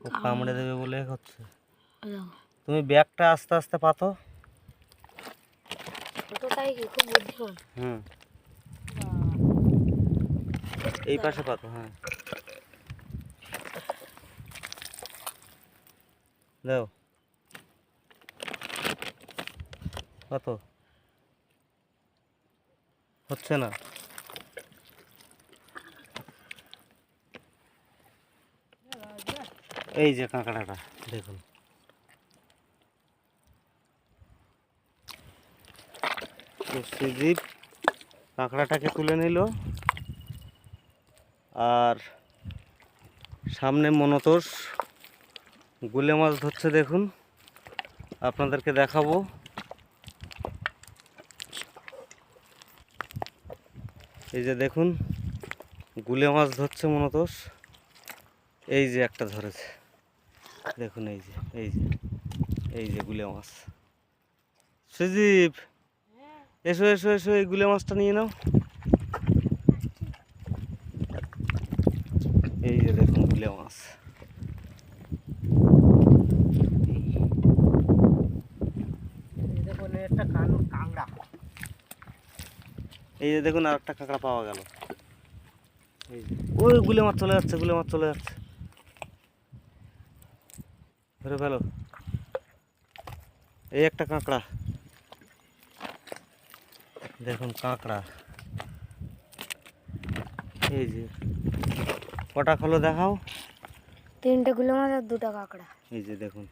ও কামড়ে দেবে বলে হচ্ছে। তুমি ব্যাগটা আস্তে আস্তে পাতো। ছোটটাই কি খুব বুদ্ধিমান? হুম, এই পাশে পাতো। হ্যাঁ, দাও কত হচ্ছে না। এই যে কাঁকড়াটা দেখুন, তো সুদীপ কাঁকড়াটাকে তুলে নিল আর সামনে মনতোষ গুলে মাছ ধরছে। দেখুন, আপনাদেরকে দেখাবো। এই যে দেখুন, গুলে মাছ ধরছে মনতোষ। এই যে একটা ধরেছে, দেখুন। এই যে এই যে এই যে গুলে মাছ। সুদীপ, এসো এসো এসো, এই গুলে মাছটা নিয়ে নাও। এই যে দেখুন গুলে মাছ। এই যে দেখুন, আর একটা কাঁকড়া পাওয়া গেল। এই যে ওই গুলে মাছ চলে যাচ্ছে, গুলে মাছ চলে যাচ্ছে। ধরে ফেলো। এই একটা কাঁকড়া, দেখুন কাঁকড়া। এই যে কটা খোলো দেখাও। 3টে গুলো মাছ আর 2টা কাঁকড়া। এই যে দেখুন।